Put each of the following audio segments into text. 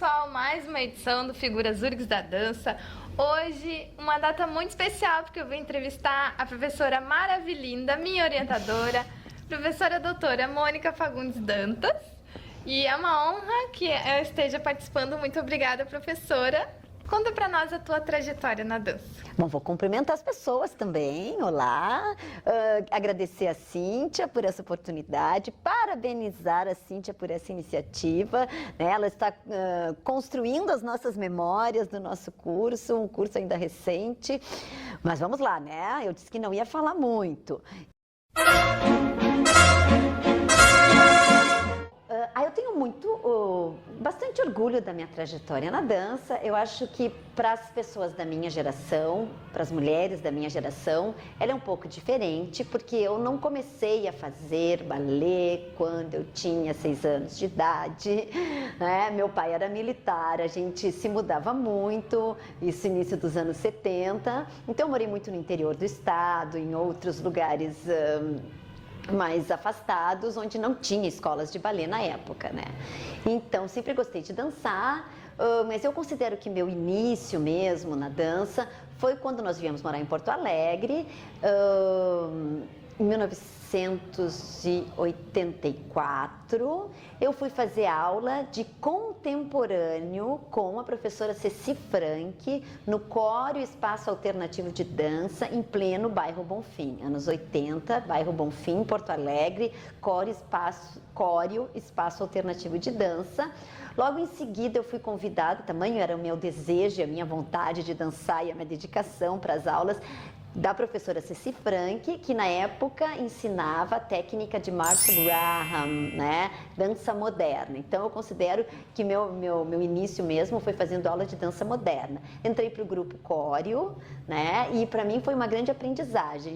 pessoal, mais uma edição do Figuras URGS da Dança. Hoje, uma data muito especial, porque eu vou entrevistar a professora maravilhinda, minha orientadora, professora doutora Mônica Fagundes Dantas. E é uma honra que eu esteja participando. Muito obrigada, professora. Conta pra nós a tua trajetória na dança. Bom, vou cumprimentar as pessoas também, olá, agradecer a Cíntia por essa oportunidade, parabenizar a Cíntia por essa iniciativa, né? Ela está construindo as nossas memórias do nosso curso, um curso ainda recente, mas vamos lá, né? Eu disse que não ia falar muito. Eu tenho bastante orgulho da minha trajetória na dança. Eu acho que para as pessoas da minha geração, para as mulheres da minha geração, ela é um pouco diferente, porque eu não comecei a fazer balé quando eu tinha 6 anos de idade, né? Meu pai era militar, a gente se mudava muito, isso início dos anos 70, então eu morei muito no interior do estado, em outros lugares mais afastados, onde não tinha escolas de balé na época, né? Então, sempre gostei de dançar, mas eu considero que meu início mesmo na dança foi quando nós viemos morar em Porto Alegre, em 1984, eu fui fazer aula de contemporâneo com a professora Ceci Franck no Cório Espaço Alternativo de Dança, em pleno bairro Bonfim, anos 80, bairro Bonfim, Porto Alegre, Cório Espaço Alternativo de Dança. Logo em seguida eu fui convidada, tamanho era o meu desejo, a minha vontade de dançar e a minha dedicação para as aulas, da professora Ceci Franck, que na época ensinava a técnica de Martha Graham, né? Dança moderna. Então eu considero que meu início mesmo foi fazendo aula de dança moderna. Entrei para o grupo Córeo, né? E para mim foi uma grande aprendizagem.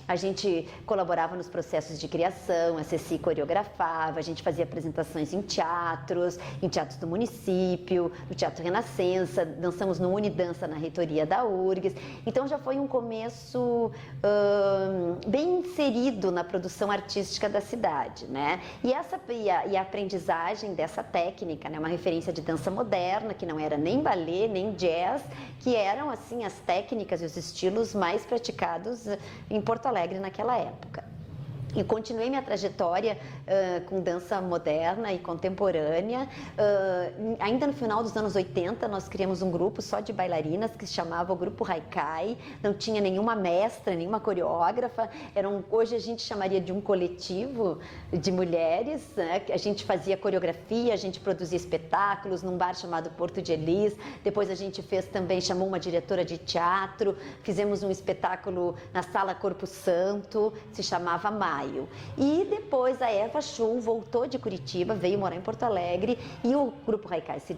A gente colaborava nos processos de criação, a Ceci coreografava, a gente fazia apresentações em teatros do município, no Teatro Renascença, dançamos no Unidança na reitoria da URGS. Então já foi um começo bem inserido na produção artística da cidade, né? E a aprendizagem dessa técnica, né? Uma referência de dança moderna, que não era nem balé, nem jazz, que eram, assim, as técnicas e os estilos mais praticados em Porto Alegre naquela época. E continuei minha trajetória com dança moderna e contemporânea. Ainda no final dos anos 80, nós criamos um grupo só de bailarinas que se chamava o Grupo Haikai. Não tinha nenhuma mestra, nenhuma coreógrafa. Hoje a gente chamaria de um coletivo de mulheres, né? A gente fazia coreografia, a gente produzia espetáculos num bar chamado Porto de Elis. Depois a gente chamou uma diretora de teatro, fizemos um espetáculo na Sala Corpo Santo, se chamava Maio. E depois a Eva Chu voltou de Curitiba, veio morar em Porto Alegre e o Grupo Haikai se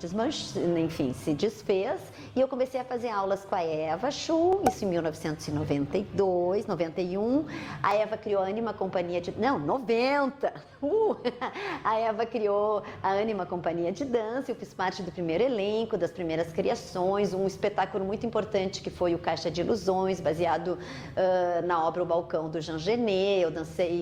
desfez e eu comecei a fazer aulas com a Eva Chu, isso em 1992, 91. A Eva criou a Anima Companhia de... Não, 90! A Eva criou a Anima Companhia de Dança, eu fiz parte do primeiro elenco, das primeiras criações, um espetáculo muito importante que foi o Caixa de Ilusões, baseado na obra O Balcão do Jean Genet. Eu dancei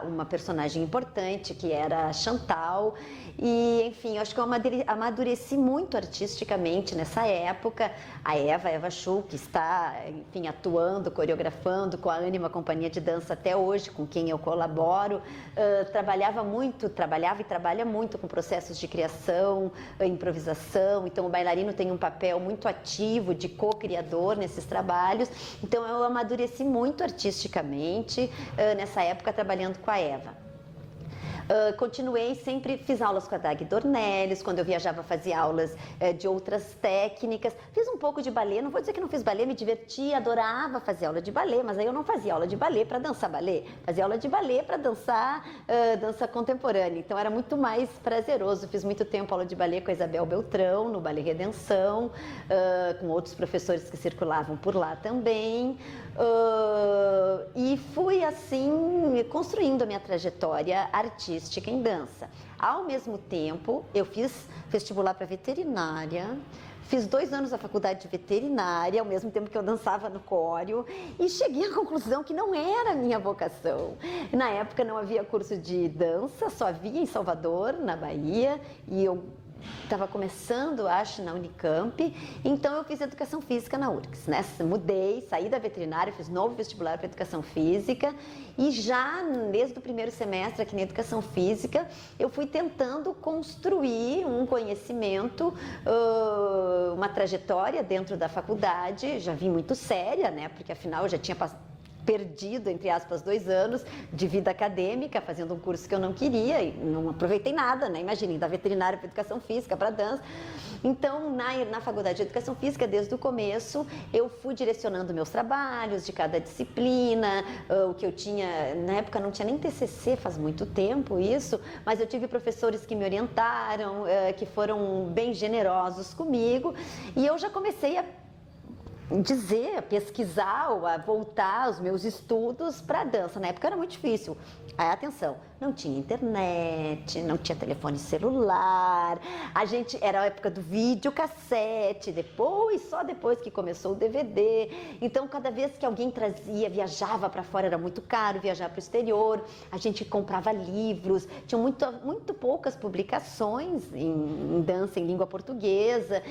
uma personagem importante que era a Chantal e, enfim, eu acho que eu amadureci muito artisticamente nessa época. A Eva Chu, que está, enfim, atuando, coreografando com a Anima Companhia de Dança até hoje, com quem eu colaboro, trabalhava e trabalha muito com processos de criação, improvisação. Então o bailarino tem um papel muito ativo de co-criador nesses trabalhos. Então eu amadureci muito artisticamente nessa época trabalhando com a Eva. Continuei, sempre fiz aulas com a Dag Dornelles, quando eu viajava fazia aulas de outras técnicas, fiz um pouco de balé, não vou dizer que não fiz balé, me divertia, adorava fazer aula de balé, mas aí eu não fazia aula de balé para dançar balé, fazia aula de balé para dançar dança contemporânea, então era muito mais prazeroso. Fiz muito tempo aula de balé com a Isabel Beltrão, no Balé Redenção, com outros professores que circulavam por lá também, e fui assim construindo a minha trajetória artística em dança. Ao mesmo tempo, eu fiz vestibular para veterinária, fiz 2 anos da faculdade de veterinária, ao mesmo tempo que eu dançava no Córeo, e cheguei à conclusão que não era a minha vocação. Na época não havia curso de dança, só havia em Salvador, na Bahia, e eu estava começando, acho, na Unicamp, então eu fiz educação física na URGS, né? Mudei, saí da veterinária, fiz novo vestibular para educação física e já desde o primeiro semestre aqui na educação física eu fui tentando construir um conhecimento, uma trajetória dentro da faculdade, já vim muito séria, né? Porque afinal eu já tinha perdido, entre aspas, 2 anos de vida acadêmica, fazendo um curso que eu não queria e não aproveitei nada, né? Imagine, da veterinária para educação física, para dança. Então, na faculdade de educação física, desde o começo, eu fui direcionando meus trabalhos de cada disciplina, o que eu tinha, na época não tinha nem TCC, faz muito tempo isso, mas eu tive professores que me orientaram, que foram bem generosos comigo, e eu já comecei a a pesquisar ou a voltar os meus estudos para a dança. Na época era muito difícil. Aí, atenção, não tinha internet, não tinha telefone celular, era a época do videocassete, só depois que começou o DVD. Então, cada vez que alguém viajava para fora, era muito caro viajar para o exterior, a gente comprava livros, tinha muito poucas publicações em dança em língua portuguesa.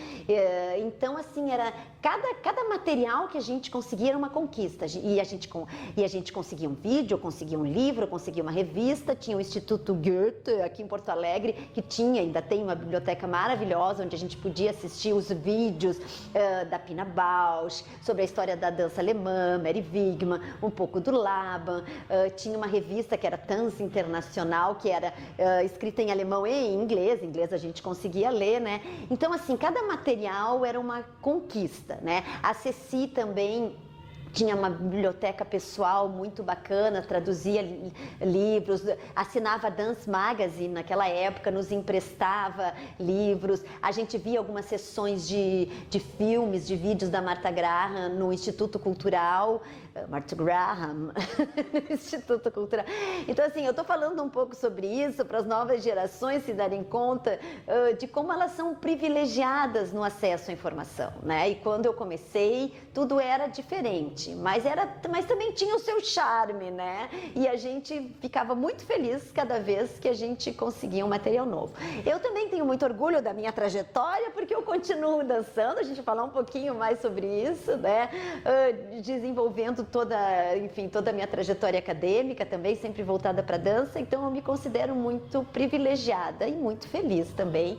Então, assim, era cada material que a gente conseguia era uma conquista. E a gente conseguia um vídeo, conseguia um livro, conseguia uma revista, tinha o Instituto Goethe aqui em Porto Alegre, que ainda tem uma biblioteca maravilhosa, onde a gente podia assistir os vídeos da Pina Bausch, sobre a história da dança alemã, Mary Wigman, um pouco do Laban, tinha uma revista que era Tanz Internacional, que era escrita em alemão e em inglês a gente conseguia ler, né? Então, assim, cada material era uma conquista, né? A Ceci também tinha uma biblioteca pessoal muito bacana, traduzia livros, assinava Dance Magazine naquela época, nos emprestava livros. A gente via algumas sessões de filmes, de vídeos da Martha Graham no Instituto Cultural. Martha Graham, Instituto Cultural. Então, assim, eu estou falando um pouco sobre isso para as novas gerações se darem conta de como elas são privilegiadas no acesso à informação, né? E quando eu comecei, tudo era diferente, mas também tinha o seu charme, né? E a gente ficava muito feliz cada vez que a gente conseguia um material novo. Eu também tenho muito orgulho da minha trajetória, porque eu continuo dançando, a gente vai falar um pouquinho mais sobre isso, né? Desenvolvendo toda a minha trajetória acadêmica também, sempre voltada para a dança, então eu me considero muito privilegiada e muito feliz também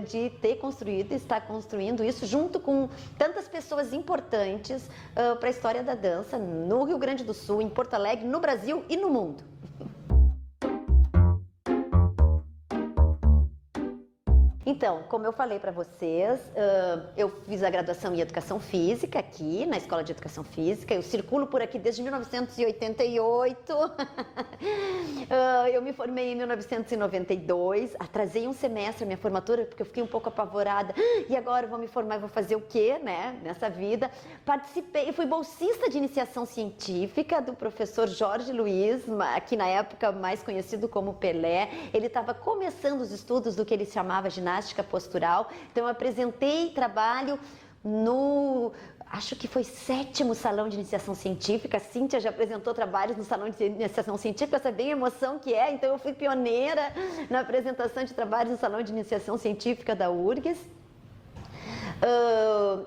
de ter construído e estar construindo isso junto com tantas pessoas importantes para a história da dança no Rio Grande do Sul, em Porto Alegre, no Brasil e no mundo. Então, como eu falei para vocês, eu fiz a graduação em Educação Física aqui, na Escola de Educação Física. Eu circulo por aqui desde 1988. Eu me formei em 1992. Atrasei um semestre a minha formatura, porque eu fiquei um pouco apavorada. E agora eu vou me formar e vou fazer o quê, né, nessa vida? Participei, fui bolsista de iniciação científica do professor Jorge Luiz, que na época mais conhecido como Pelé. Ele estava começando os estudos do que ele chamava ginástica postural, então eu apresentei trabalho acho que foi 7º Salão de Iniciação Científica. A Cíntia já apresentou trabalhos no Salão de Iniciação Científica, essa bem a emoção que é, então eu fui pioneira na apresentação de trabalhos no Salão de Iniciação Científica da URGS,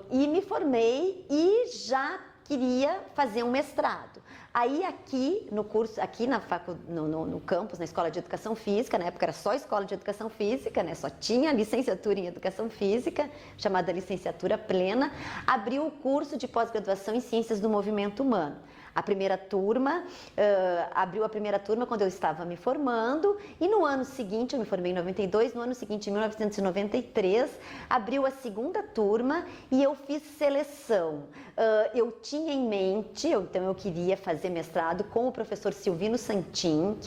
e me formei e já queria fazer um mestrado. Aí aqui no curso, aqui no campus, na Escola de Educação Física, na época era só Escola de Educação Física, né? Só tinha licenciatura em Educação Física, chamada licenciatura plena, abriu o curso de pós-graduação em Ciências do Movimento Humano. A primeira turma, abriu a primeira turma quando eu estava me formando, e no ano seguinte, eu me formei em 92, no ano seguinte, em 1993, abriu a segunda turma e eu fiz seleção. Eu tinha em mente, então eu queria fazer mestrado com o professor Silvino Santin,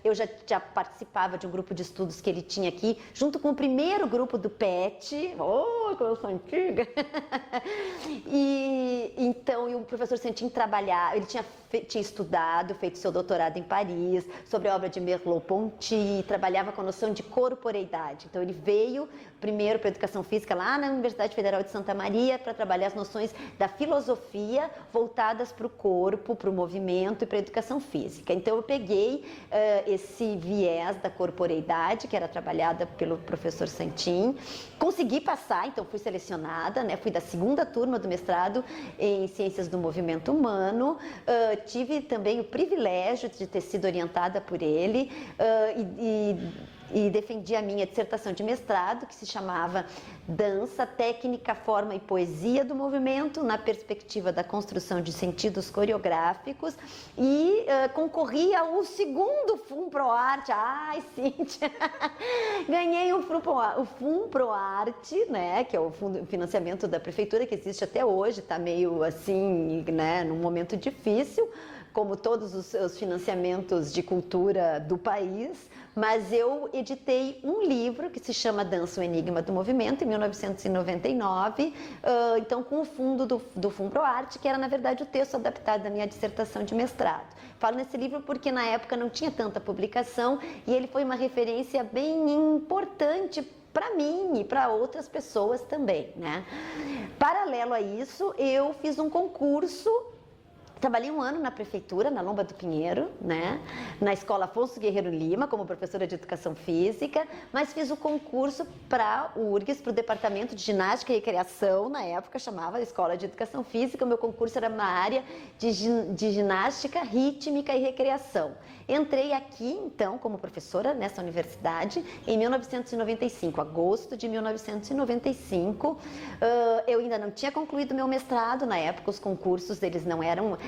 eu já participava de um grupo de estudos que ele tinha aqui, junto com o primeiro grupo do PET, como eu sou antiga, e o professor Santin ele tinha estudado, feito seu doutorado em Paris, sobre a obra de Merleau-Ponty, trabalhava com a noção de corporeidade. Então ele veio primeiro para a educação física lá na Universidade Federal de Santa Maria para trabalhar as noções da filosofia voltadas para o corpo, para o movimento e para a educação física. Então eu peguei esse viés da corporeidade, que era trabalhada pelo professor Santin, consegui passar, então fui selecionada, né? Fui da segunda turma do mestrado em Ciências do Movimento Humano, tive também o privilégio de ter sido orientada por ele e defendi a minha dissertação de mestrado, que se chamava Dança, Técnica, Forma e Poesia do Movimento, na perspectiva da construção de sentidos coreográficos, e concorri ao segundo FUNPROARTE. Ai, Cíntia! Ganhei o FUNPROARTE, né, que é o financiamento da prefeitura, que existe até hoje, está meio assim, né, num momento difícil, como todos os financiamentos de cultura do país, mas eu editei um livro que se chama Dança, o Enigma do Movimento, em 1999, então com o fundo do FUNPROARTE, que era, na verdade, o texto adaptado da minha dissertação de mestrado. Falo nesse livro porque, na época, não tinha tanta publicação e ele foi uma referência bem importante para mim e para outras pessoas também, né? Paralelo a isso, eu fiz um concurso. Trabalhei um ano na prefeitura, na Lomba do Pinheiro, né? Na Escola Afonso Guerreiro Lima, como professora de Educação Física, mas fiz o concurso para o URGS, para o Departamento de Ginástica e Recreação, na época chamava Escola de Educação Física. O meu concurso era uma área de ginástica, rítmica e recreação. Entrei aqui, então, como professora nessa universidade em 1995, agosto de 1995. Eu ainda não tinha concluído meu mestrado, na época os concursos deles não eram...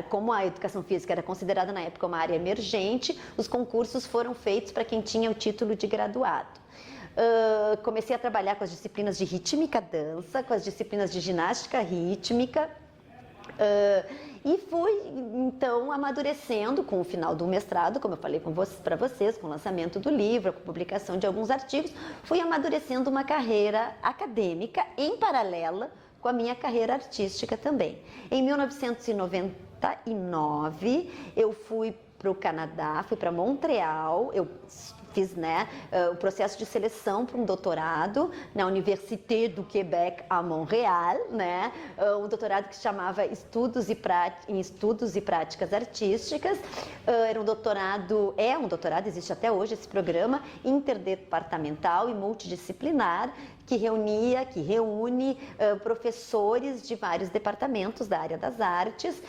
Como a educação física era considerada na época uma área emergente, os concursos foram feitos para quem tinha o título de graduado. Comecei a trabalhar com as disciplinas de rítmica dança, com as disciplinas de ginástica rítmica, e fui, então, amadurecendo com o final do mestrado, como eu falei para vocês, com o lançamento do livro, com a publicação de alguns artigos, fui amadurecendo uma carreira acadêmica em paralela com a minha carreira artística também. Em 1999, eu fui para o Canadá, fui para Montreal, eu fiz, né, o processo de seleção para um doutorado na Université do Québec, a Montréal, né, um doutorado que se chamava Estudos e Práticas Artísticas. Era um doutorado, existe até hoje esse programa, interdepartamental e multidisciplinar, que reúne professores de vários departamentos da área das artes.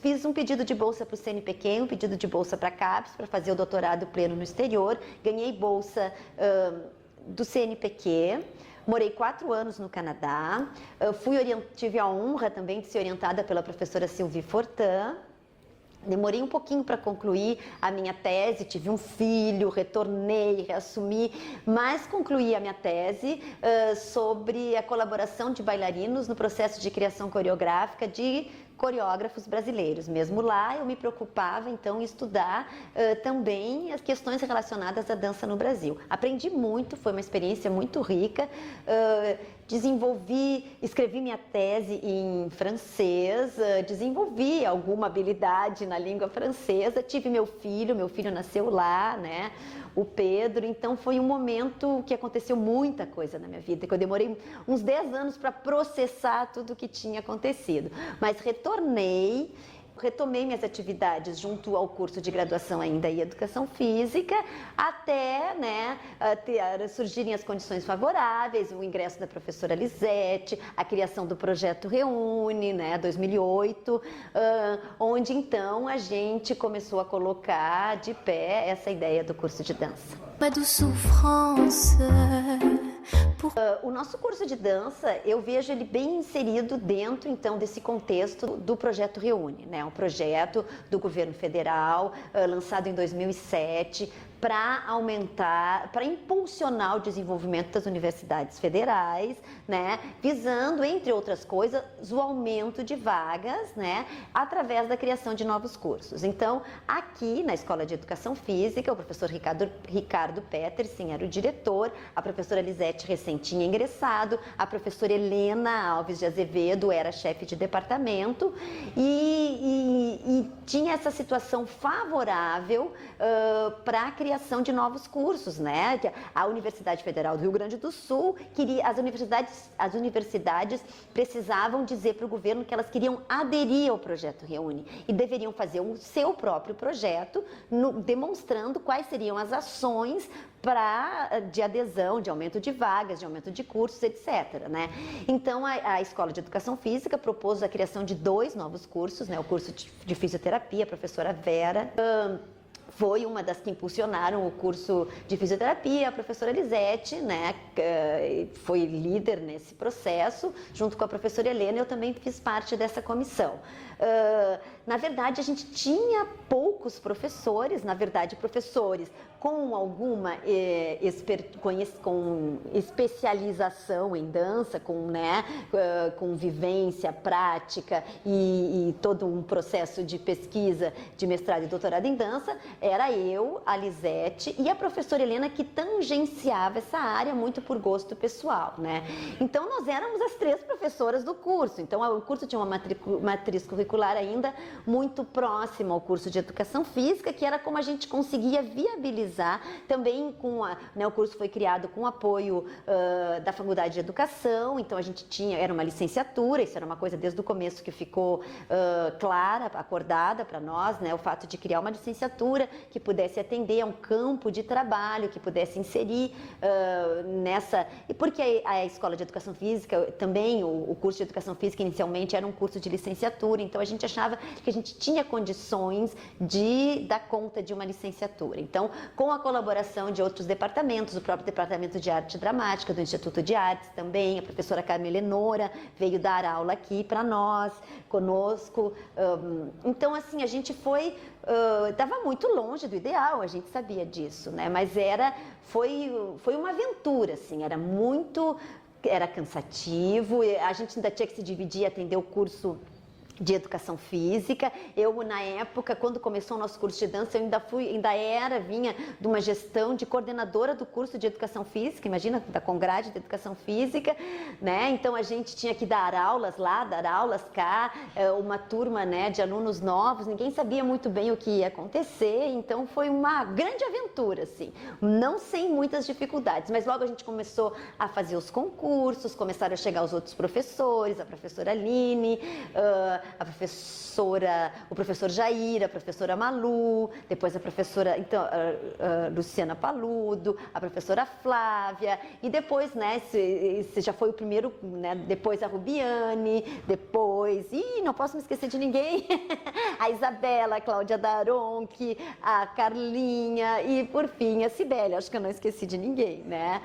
Fiz um pedido de bolsa para o CNPq, um pedido de bolsa para a CAPES, para fazer o doutorado pleno no exterior. Ganhei bolsa do CNPq. Morei 4 anos no Canadá. Tive a honra também de ser orientada pela professora Sylvie Fortin. Demorei um pouquinho para concluir a minha tese, tive um filho, retornei, reassumi, mas concluí a minha tese sobre a colaboração de bailarinos no processo de criação coreográfica de coreógrafos brasileiros. Mesmo lá, eu me preocupava, então, em estudar também as questões relacionadas à dança no Brasil. Aprendi muito, foi uma experiência muito rica. Escrevi minha tese em francês, desenvolvi alguma habilidade na língua francesa, tive meu filho nasceu lá, né, o Pedro, então foi um momento que aconteceu muita coisa na minha vida, que eu demorei uns 10 anos para processar tudo o que tinha acontecido, mas retomei minhas atividades junto ao curso de graduação ainda em Educação Física, até, né, surgirem as condições favoráveis, o ingresso da professora Lisete, a criação do projeto Reúne, né, 2008, onde então a gente começou a colocar de pé essa ideia do curso de dança. O nosso curso de dança, eu vejo ele bem inserido dentro, então, desse contexto do projeto Reúne, né? Um projeto do governo federal, lançado em 2007, para aumentar, para impulsionar o desenvolvimento das universidades federais, né, visando, entre outras coisas, o aumento de vagas, né, através da criação de novos cursos. Então, aqui na Escola de Educação Física, o professor Ricardo Petersen era o diretor, a professora Lisete recém tinha ingressado, a professora Helena Alves de Azevedo era chefe de departamento e tinha essa situação favorável para a criação de novos cursos, né? A Universidade Federal do Rio Grande do Sul queria, as universidades precisavam dizer para o governo que elas queriam aderir ao projeto Reúne e deveriam fazer o seu próprio projeto, demonstrando quais seriam as ações de adesão, de aumento de vagas, de aumento de cursos, etc. Né? Então, a Escola de Educação Física propôs a criação de 2 novos cursos, né? O curso de fisioterapia, a professora Vera, foi uma das que impulsionaram o curso de fisioterapia, a professora Lisete, né, foi líder nesse processo, junto com a professora Helena, eu também fiz parte dessa comissão. Na verdade, a gente tinha poucos professores, professores com alguma com especialização em dança, com vivência, prática e todo um processo de pesquisa de mestrado e doutorado em dança. Era eu, a Lisete e a professora Helena, que tangenciava essa área muito por gosto pessoal, né? Então, nós éramos as 3 professoras do curso. Então, o curso tinha uma matriz curricular ainda muito próxima ao curso de Educação Física, que era como a gente conseguia viabilizar também o curso foi criado com apoio da Faculdade de Educação, então a gente era uma licenciatura, isso era uma coisa desde o começo que ficou clara, acordada para nós, né? O fato de criar uma licenciatura que pudesse atender a um campo de trabalho, que pudesse inserir nessa... E porque a Escola de Educação Física, também o curso de Educação Física inicialmente era um curso de licenciatura, então a gente achava que a gente tinha condições de dar conta de uma licenciatura. Então, com a colaboração de outros departamentos, o próprio Departamento de Arte Dramática do Instituto de Artes também, a professora Carmen Lenora veio dar aula aqui para nós, conosco. Então, assim, a gente estava muito longe do ideal, a gente sabia disso, né? Mas foi uma aventura, assim, era cansativo, a gente ainda tinha que se dividir, atender o curso de Educação Física. Eu, na época, quando começou o nosso curso de dança, eu vinha de uma gestão de coordenadora do curso de Educação Física, imagina, da Congrade de Educação Física, né? Então, a gente tinha que dar aulas lá, dar aulas cá, uma turma, né, de alunos novos, ninguém sabia muito bem o que ia acontecer, então foi uma grande aventura, assim, não sem muitas dificuldades, mas logo a gente começou a fazer os concursos, começaram a chegar os outros professores, a professora Aline, o professor Jair, a professora Malu, depois a professora Luciana Paludo, a professora Flávia, e depois, né, esse já foi o primeiro, né, depois a Rubiane, depois, não posso me esquecer de ninguém, a Isabela, a Cláudia Daronchi, a Carlinha e, por fim, a Cibele, acho que eu não esqueci de ninguém, né?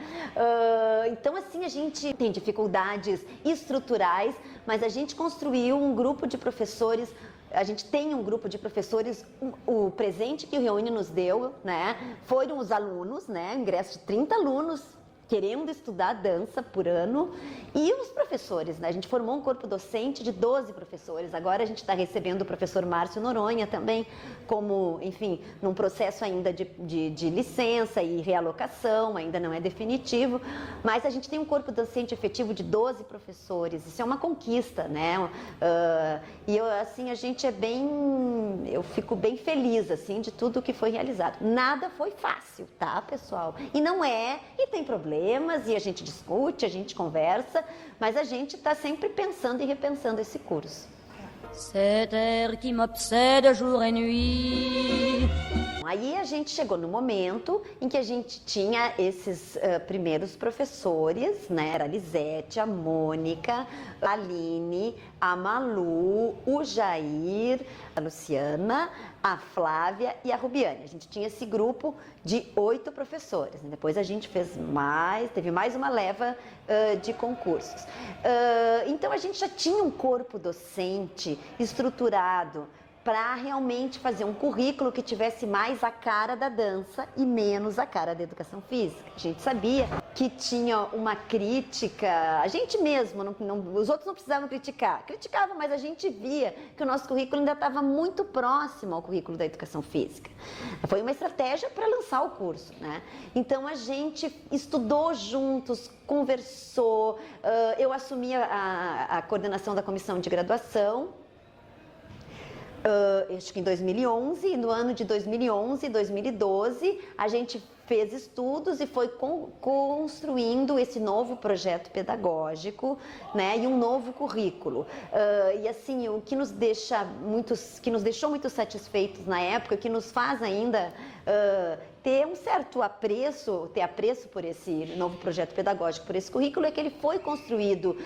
Então, assim, a gente tem dificuldades estruturais, mas a gente construiu um grupo de professores, a gente tem um grupo de professores, o presente que o Reúne nos deu, né, foram os alunos, né, ingresso de 30 alunos querendo estudar dança por ano, e os professores, né? A gente formou um corpo docente de 12 professores, agora a gente está recebendo o professor Márcio Noronha também, como, enfim, num processo ainda de licença e realocação, ainda não é definitivo, mas a gente tem um corpo docente efetivo de 12 professores, isso é uma conquista, né? E assim, a gente eu fico bem feliz, assim, de tudo que foi realizado. Nada foi fácil, tá, pessoal? E não é, e tem problemas, e a gente discute, a gente conversa, mas a gente está sempre pensando e repensando esse curso. Cet air qui m'obsède jour et nuit. Aí a gente chegou no momento em que a gente tinha esses primeiros professores, né? Era a Lisete, a Mônica, a Aline, a Malu, o Jair, a Luciana, a Flávia e a Rubiane. A gente tinha esse grupo de 8 professores. Depois a gente teve mais uma leva de concursos. Então a gente já tinha um corpo docente estruturado para realmente fazer um currículo que tivesse mais a cara da dança e menos a cara da educação física. A gente sabia que tinha uma crítica, a gente mesmo, os outros não precisavam criticavam, mas a gente via que o nosso currículo ainda estava muito próximo ao currículo da educação física. Foi uma estratégia para lançar o curso, né? Então a gente estudou juntos, conversou, eu assumi a coordenação da comissão de graduação, acho que em 2011, e no ano de 2011 e 2012 a gente fez estudos e foi construindo esse novo projeto pedagógico, né, e um novo currículo. E assim, o que nos deixou muito satisfeitos na época, que nos faz ainda ter um certo apreço por esse novo projeto pedagógico, por esse currículo, é que ele foi construído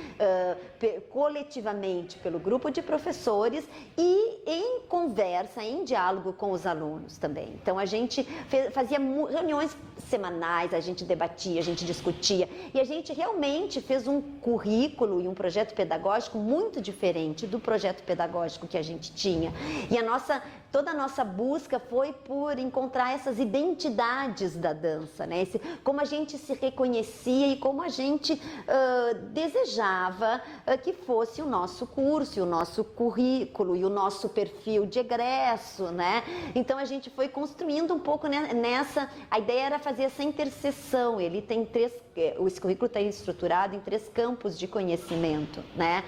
coletivamente pelo grupo de professores e em conversa, em diálogo com os alunos também. Então a gente fazia reuniões semanais, a gente debatia, a gente discutia e a gente realmente fez um currículo e um projeto pedagógico muito diferente do projeto pedagógico que a gente tinha. E toda a nossa busca foi por encontrar essas identidades da dança, né? Como a gente se reconhecia e como a gente desejava que fosse o nosso curso, e o nosso currículo e o nosso perfil de egresso, né? Então a gente foi construindo um pouco a ideia era fazer essa interseção. Ele tem esse currículo está estruturado em 3 campos de conhecimento, né?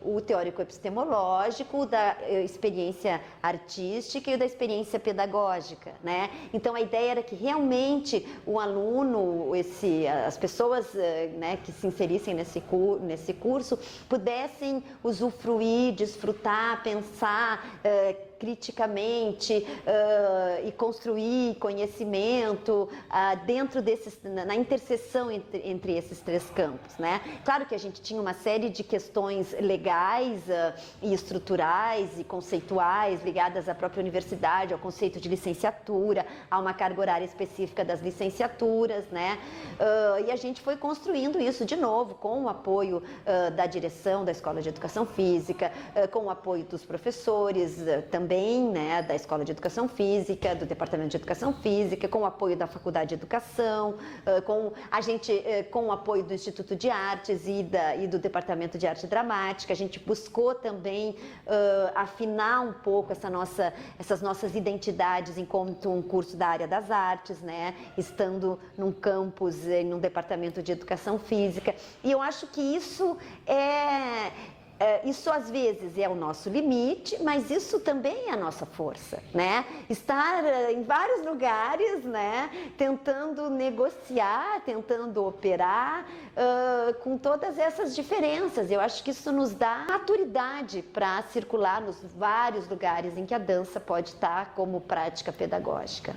O teórico epistemológico, da experiência artística e da experiência pedagógica, né? Então a ideia era que realmente o aluno, as pessoas, né, que se inserissem nesse curso pudessem usufruir, desfrutar, pensar criticamente e construir conhecimento dentro na interseção entre esses 3 campos, né? Claro que a gente tinha uma série de questões legais e estruturais e conceituais ligadas à própria universidade, ao conceito de licenciatura, a uma carga horária específica das licenciaturas, né? E a gente foi construindo isso de novo com o apoio da direção da Escola de Educação Física, com o apoio dos professores também, né, da Escola de Educação Física, do Departamento de Educação Física, com o apoio da Faculdade de Educação, com o apoio do Instituto de Artes e do Departamento de Arte Dramática. A gente buscou também afinar um pouco essas nossas identidades enquanto um curso da área das artes, né, estando num campus, num Departamento de Educação Física. E eu acho que isso isso às vezes é o nosso limite, mas isso também é a nossa força, né? Estar em vários lugares, né? Tentando negociar, tentando operar com todas essas diferenças. Eu acho que isso nos dá maturidade para circular nos vários lugares em que a dança pode estar como prática pedagógica.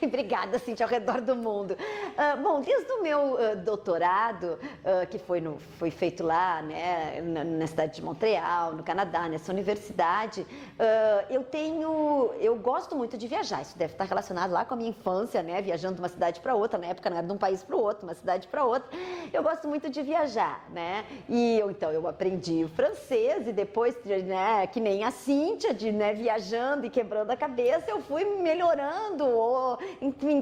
Obrigada, Cíntia, ao redor do mundo. Bom, desde o meu doutorado, que foi feito lá, né, na cidade de Montreal, no Canadá, nessa universidade, eu gosto muito de viajar. Isso deve estar relacionado lá com a minha infância, né, viajando de uma cidade para outra. Na época não era de um país para o outro, uma cidade para outra. Eu gosto muito de viajar, né, e então eu aprendi o francês e depois, né, que nem a Cíntia, viajando e quebrando a cabeça, eu fui melhorando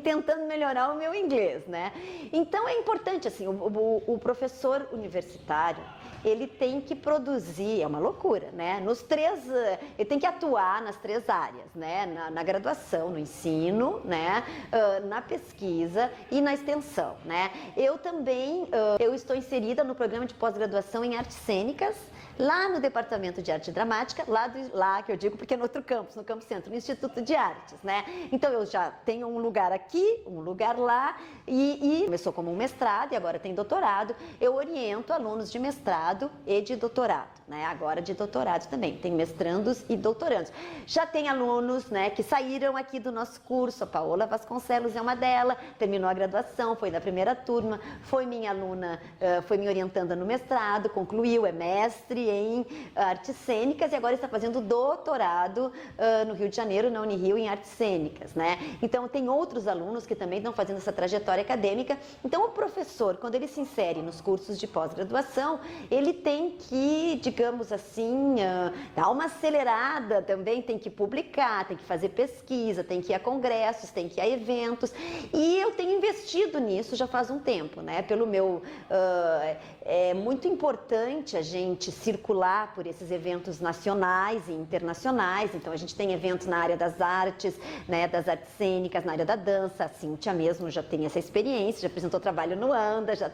tentando melhorar o meu inglês, né? Então é importante, assim, o professor universitário, ele tem que produzir, é uma loucura, né? Ele tem que atuar nas 3 áreas, né? Na graduação, no ensino, né? Na pesquisa e na extensão, né? Eu também, eu estou inserida no programa de pós-graduação em artes cênicas, lá no Departamento de Arte Dramática, lá que eu digo porque é no outro campus, no Campo Centro, no Instituto de Artes, né? Então eu já tenho um lugar aqui, um lugar lá, e começou como um mestrado e agora tem doutorado. Eu oriento alunos de mestrado e de doutorado, né? Agora de doutorado também, tem mestrandos e doutorandos. Já tem alunos, né, que saíram aqui do nosso curso, a Paola Vasconcelos é uma delas, terminou a graduação, foi da primeira turma, foi minha aluna, foi minha orientanda no mestrado, concluiu, é mestre em artes cênicas e agora está fazendo doutorado no Rio de Janeiro, na Unirio, em artes cênicas, né? Então tem outros alunos que também estão fazendo essa trajetória acadêmica. Então, o professor, quando ele se insere nos cursos de pós-graduação, ele tem que, digamos assim, dar uma acelerada também, tem que publicar, tem que fazer pesquisa, tem que ir a congressos, tem que ir a eventos. E eu tenho investido nisso já faz um tempo, né? Pelo meu... é muito importante a gente circular por esses eventos nacionais e internacionais. Então, a gente tem eventos na área das artes, né, das artes cênicas, na área da dança. A Cíntia mesmo já tem essa experiência, já apresentou trabalho no ANDA, já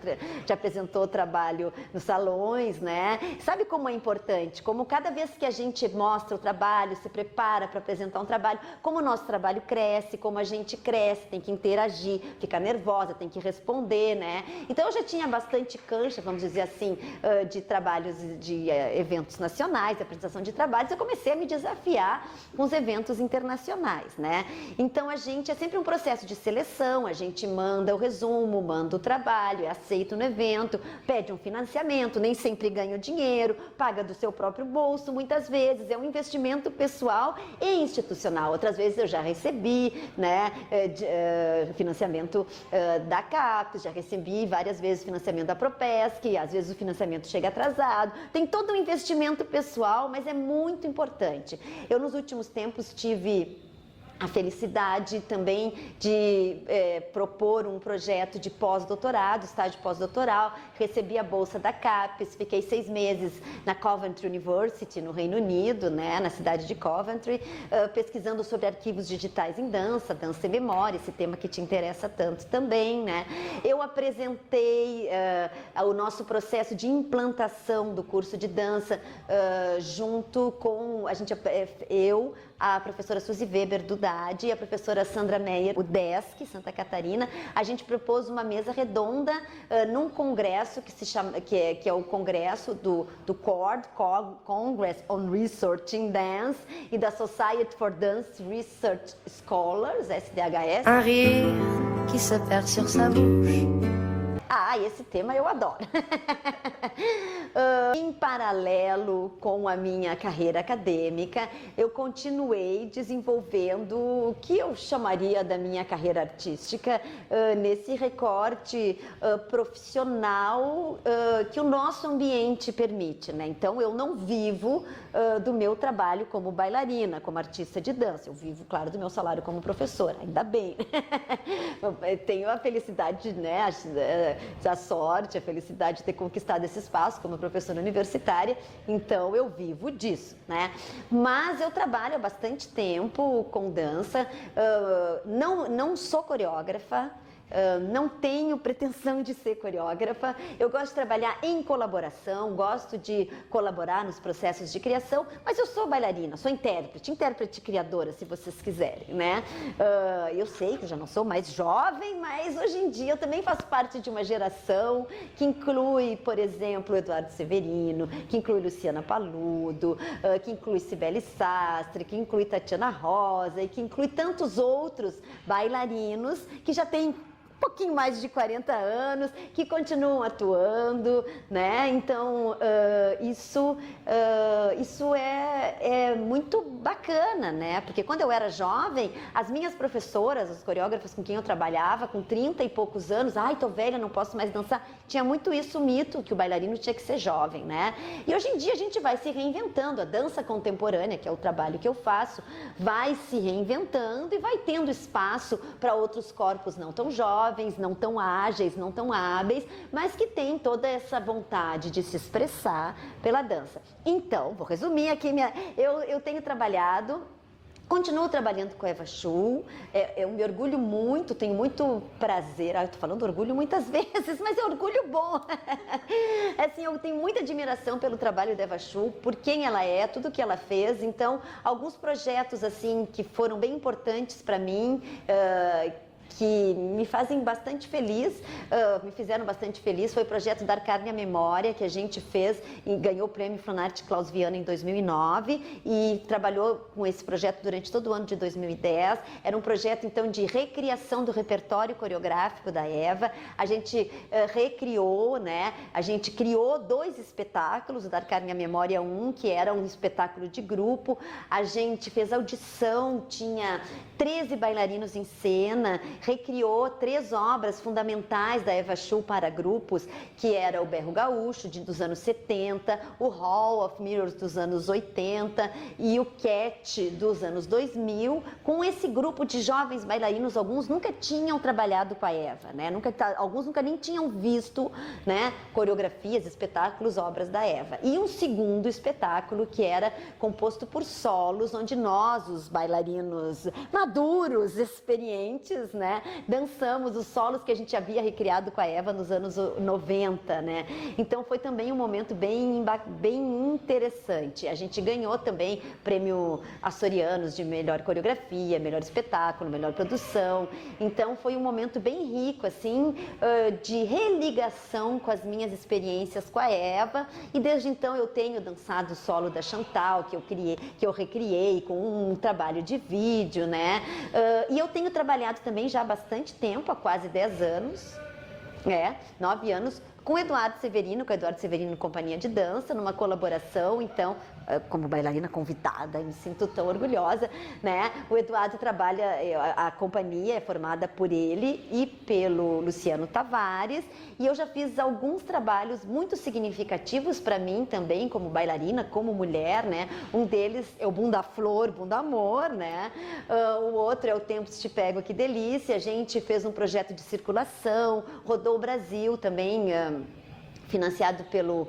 apresentou trabalho nos salões, né? Sabe como é importante? Como cada vez que a gente mostra o trabalho, se prepara para apresentar um trabalho, como o nosso trabalho cresce, como a gente cresce, tem que interagir, fica nervosa, tem que responder, né? Então, eu já tinha bastante cancha, vamos dizer assim, de trabalhos, de eventos nacionais, de apresentação de trabalhos. Eu comecei a me desafiar com os eventos internacionais, né? Então, a gente é sempre um processo de seleção, a gente manda o resumo, manda o trabalho, é aceito no evento, pede um financiamento, nem sempre ganha o dinheiro, paga do seu próprio bolso, muitas vezes é um investimento pessoal e institucional. Outras vezes eu já recebi, né, financiamento da CAPES, já recebi várias vezes financiamento da Propesc, às vezes o financiamento chega atrasado. Tem todo um investimento pessoal, mas é muito importante. Eu, nos últimos tempos, tive a felicidade também de propor um projeto de pós-doutorado, estágio pós-doutoral. Recebi a bolsa da CAPES, fiquei 6 meses na Coventry University, no Reino Unido, né, na cidade de Coventry, pesquisando sobre arquivos digitais em dança, dança e memória, esse tema que te interessa tanto também, né. Eu apresentei o nosso processo de implantação do curso de dança junto com a professora Suzy Weber, do DAD, e a professora Sandra Meyer, o DESC, Santa Catarina. A gente propôs uma mesa redonda num congresso que se chama, que é o congresso do CORD, Congress on Research in Dance, e da Society for Dance Research Scholars, SDHS. Un rire qui se perd sur sa bouche. Esse tema eu adoro. Em paralelo com a minha carreira acadêmica, eu continuei desenvolvendo o que eu chamaria da minha carreira artística nesse recorte profissional que o nosso ambiente permite, né? Então, eu não vivo do meu trabalho como bailarina, como artista de dança. Eu vivo, claro, do meu salário como professora, ainda bem. Tenho a felicidade, né, a sorte, a felicidade de ter conquistado esse espaço como professora universitária, então eu vivo disso, né? Mas eu trabalho há bastante tempo com dança, não sou coreógrafa, não tenho pretensão de ser coreógrafa. Eu gosto de trabalhar em colaboração, gosto de colaborar nos processos de criação, mas eu sou bailarina, sou intérprete criadora, se vocês quiserem, né? Eu sei que eu já não sou mais jovem, mas hoje em dia eu também faço parte de uma geração que inclui, por exemplo, Eduardo Severino, que inclui Luciana Paludo, que inclui Cibele Sastre, que inclui Tatiana Rosa e que inclui tantos outros bailarinos que já têm um pouquinho mais de 40 anos, que continuam atuando, né? Então, isso é muito bacana, né? Porque quando eu era jovem, as minhas professoras, as coreógrafas com quem eu trabalhava, com 30 e poucos anos, tô velha, não posso mais dançar, tinha muito isso, o mito, que o bailarino tinha que ser jovem, né? E hoje em dia a gente vai se reinventando, a dança contemporânea, que é o trabalho que eu faço, vai se reinventando e vai tendo espaço para outros corpos não tão jovens, não tão ágeis, não tão hábeis, mas que têm toda essa vontade de se expressar pela dança. Então, vou resumir aqui, eu tenho trabalhado, continuo trabalhando com a Eva Chu, eu me orgulho muito, tenho muito prazer, eu tô falando orgulho muitas vezes, mas é orgulho bom. Assim, eu tenho muita admiração pelo trabalho da Eva Chu, por quem ela é, tudo que ela fez. Então, alguns projetos assim que foram bem importantes para mim, que me fazem bastante feliz, me fizeram bastante feliz, foi o projeto Dar Carne à Memória, que a gente fez e ganhou o prêmio Funarte Klaus Viana em 2009 e trabalhou com esse projeto durante todo o ano de 2010. Era um projeto, então, de recriação do repertório coreográfico da Eva. A gente recriou, né? A gente criou 2 espetáculos, o Dar Carne à Memória 1, que era um espetáculo de grupo. A gente fez audição, tinha 13 bailarinos em cena, recriou 3 obras fundamentais da Eva Schuh para grupos, que era o Berro Gaúcho, dos anos 70, o Hall of Mirrors dos anos 80 e o Cat dos anos 2000, com esse grupo de jovens bailarinos. Alguns nunca tinham trabalhado com a Eva, né? Alguns nunca nem tinham visto, né, coreografias, espetáculos, obras da Eva. E um segundo espetáculo que era composto por solos, onde nós, os bailarinos maduros, experientes, né, dançamos os solos que a gente havia recriado com a Eva nos anos 90, né? Então foi também um momento bem interessante. A gente ganhou também prêmio Açorianos de melhor coreografia, melhor espetáculo, melhor produção. Então foi um momento bem rico, assim, de religação com as minhas experiências com a Eva. E desde então eu tenho dançado o solo da Chantal, que eu recriei com um trabalho de vídeo, né? E eu tenho trabalhado também já há bastante tempo, há quase 10 anos, 9 anos, com o Eduardo Severino Companhia de Dança, numa colaboração, então, como bailarina convidada, me sinto tão orgulhosa, né? O Eduardo trabalha, a companhia é formada por ele e pelo Luciano Tavares, e eu já fiz alguns trabalhos muito significativos para mim também, como bailarina, como mulher, né? Um deles é o Bunda Flor, Bunda Amor, né? O outro é o Tempos Te Pego, Que Delícia. A gente fez um projeto de circulação, rodou o Brasil também, financiado pelo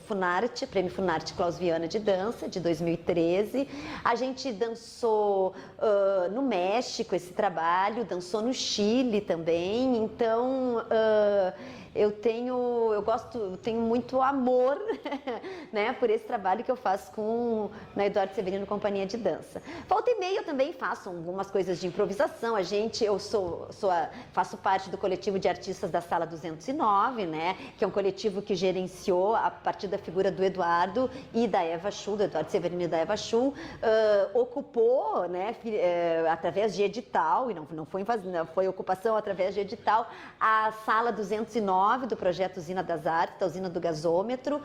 Funarte, Prêmio Funarte Klaus Viana de Dança, de 2013. A gente dançou no México esse trabalho, dançou no Chile também. Então, eu tenho muito amor, né, por esse trabalho que eu faço com na Eduardo Severino Companhia de Dança. Volta e meia eu também faço algumas coisas de improvisação. Faço parte do coletivo de artistas da Sala 209, né, que é um coletivo que gerenciou a partir da figura do Eduardo e da Eva Schuh, do Eduardo Severino e da Eva Schuh, ocupou, né, através de edital, e não foi ocupação através de edital, a Sala 209 do projeto Usina das Artes, da usina do gasômetro,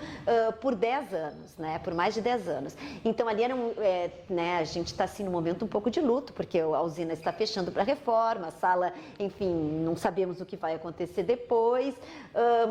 por 10 anos, né? Por mais de 10 anos. Então ali né, a gente está assim num momento um pouco de luto, porque a usina está fechando para reforma, a sala, enfim, não sabemos o que vai acontecer depois,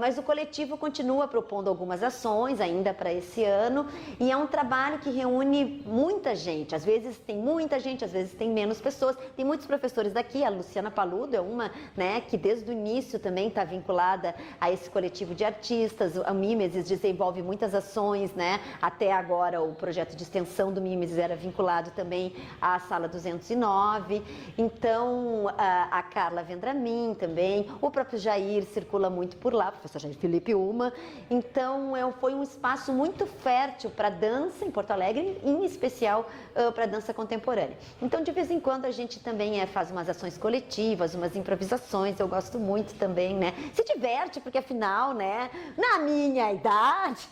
mas o coletivo continua propondo algumas ações ainda para esse ano, e é um trabalho que reúne muita gente. Às vezes tem muita gente, às vezes tem menos pessoas. Tem muitos professores daqui, a Luciana Paludo é uma, né, que desde o início também está vinculada a esse coletivo de artistas. A Mimesis desenvolve muitas ações, né? Até agora o projeto de extensão do Mimesis era vinculado também à Sala 209. Então, a Carla Vendramin também, o próprio Jair circula muito por lá, o professor Jair Felipe Uma. Então, foi um espaço muito fértil para dança em Porto Alegre, em especial para dança contemporânea. Então, de vez em quando a gente também faz umas ações coletivas, umas improvisações. Eu gosto muito também, né? Se diverte, porque afinal, né, na minha idade,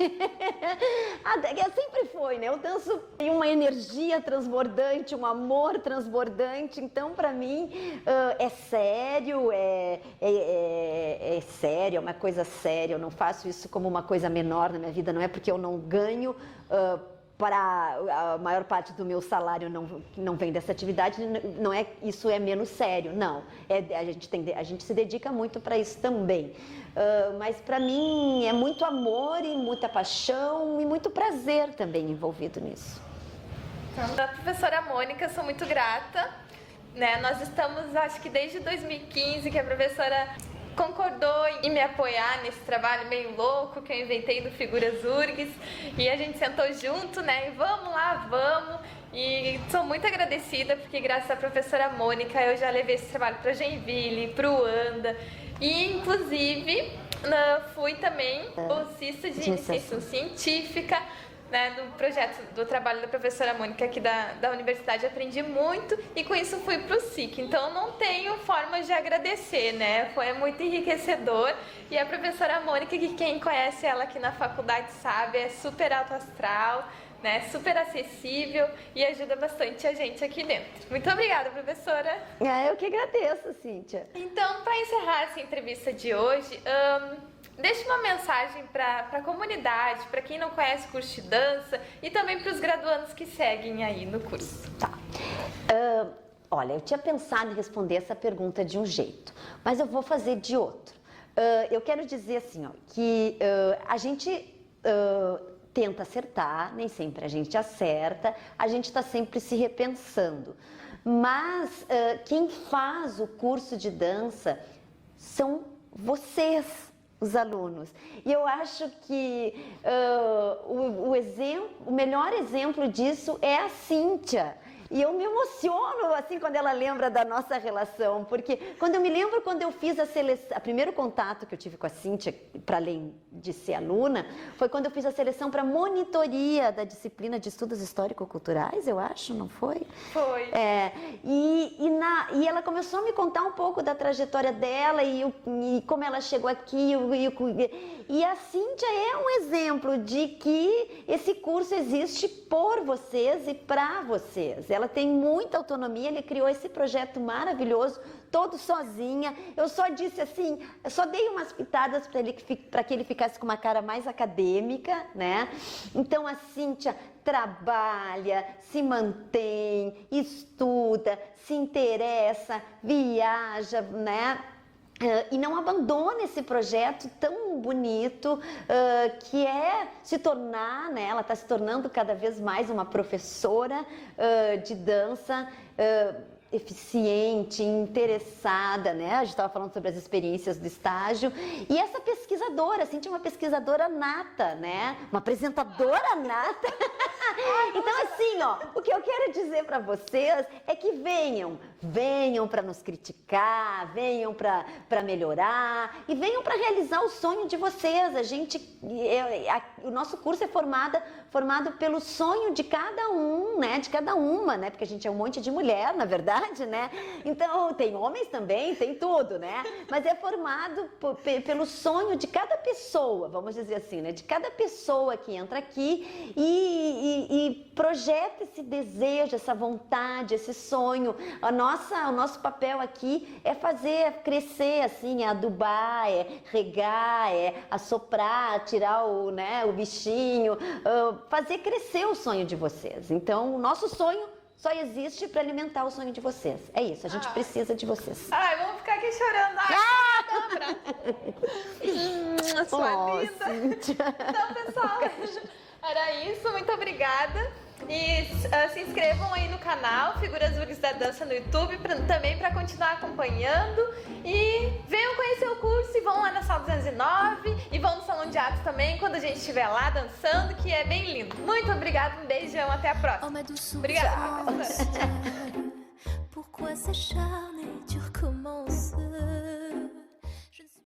sempre foi, né? Eu danço em uma energia transbordante, um amor transbordante. Então, para mim, é sério, é sério, é uma coisa séria. Eu não faço isso como uma coisa menor na minha vida. Não é porque eu não ganho para a maior parte do meu salário não vem dessa atividade, não é isso é menos sério, não. A gente se dedica muito para isso também. Mas para mim é muito amor e muita paixão e muito prazer também envolvido nisso. Então, da professora Mônica, sou muito grata, né? Nós estamos, acho que desde 2015, que a professora concordou em me apoiar nesse trabalho meio louco que eu inventei do Figuras URGS, e a gente sentou junto, né, e vamos lá, vamos, e sou muito agradecida porque graças à professora Mônica eu já levei esse trabalho para Joinville, para o Anda, e inclusive fui também bolsista de iniciação científica né, do projeto, do trabalho da professora Mônica aqui da universidade, aprendi muito e com isso fui para o SIC. Então não tenho forma de agradecer, né? Foi muito enriquecedor e a professora Mônica, que quem conhece ela aqui na faculdade sabe, é super alto astral, né? Super acessível e ajuda bastante a gente aqui dentro. Muito obrigada, professora. Eu que agradeço, Cíntia. Então, para encerrar essa entrevista de hoje, deixe uma mensagem para a comunidade, para quem não conhece o curso de dança e também para os graduandos que seguem aí no curso. Tá. Olha, eu tinha pensado em responder essa pergunta de um jeito, mas eu vou fazer de outro. Eu quero dizer assim, ó, que a gente tenta acertar, nem sempre a gente acerta, a gente está sempre se repensando. Mas quem faz o curso de dança são vocês, os alunos. E eu acho que o melhor exemplo disso é a Cíntia. E eu me emociono assim quando ela lembra da nossa relação, porque quando eu fiz a seleção, o primeiro contato que eu tive com a Cíntia, para além de ser aluna, foi quando eu fiz a seleção para monitoria da disciplina de estudos histórico-culturais, eu acho, não foi? Foi. E ela começou a me contar um pouco da trajetória dela e como ela chegou aqui. E a Cíntia é um exemplo de que esse curso existe por vocês e para vocês. Ela tem muita autonomia, ele criou esse projeto maravilhoso, todo sozinha. Eu só disse assim, eu só dei umas pitadas para que ele ficasse com uma cara mais acadêmica, né? Então a Cíntia trabalha, se mantém, estuda, se interessa, viaja, né? E não abandona esse projeto tão bonito que é se tornar, né? Ela está se tornando cada vez mais uma professora de dança eficiente, interessada, né? A gente estava falando sobre as experiências do estágio. E essa pesquisadora, assim, tinha uma pesquisadora nata, né? Uma apresentadora nata. Então, assim, ó, o que eu quero dizer para vocês é que venham para nos criticar, venham para melhorar e venham para realizar o sonho de vocês. O nosso curso é formado pelo sonho de cada um, né? De cada uma, né? Porque a gente é um monte de mulher, na verdade, né? Então, tem homens também, tem tudo, né? Mas é formado pelo sonho de cada pessoa, vamos dizer assim, né? De cada pessoa que entra aqui e projeta esse desejo, essa vontade, esse sonho. O nosso papel aqui é fazer crescer, assim, é adubar, é regar, é assoprar, tirar o bichinho, fazer crescer o sonho de vocês. Então, o nosso sonho só existe para alimentar o sonho de vocês. É isso, a gente precisa de vocês. Vamos ficar aqui chorando. Sua linda. Cíntia. Então, pessoal, era isso. Muito obrigada. E se inscrevam aí no canal Figuras Zurigs da Dança no YouTube, também para continuar acompanhando. E venham conhecer o curso e vão lá na sala 209 e vão no Salão de Atos também, quando a gente estiver lá dançando, que é bem lindo. Muito obrigada, um beijão, até a próxima. Obrigada, professora. Pourquoi s'acharner, dur comment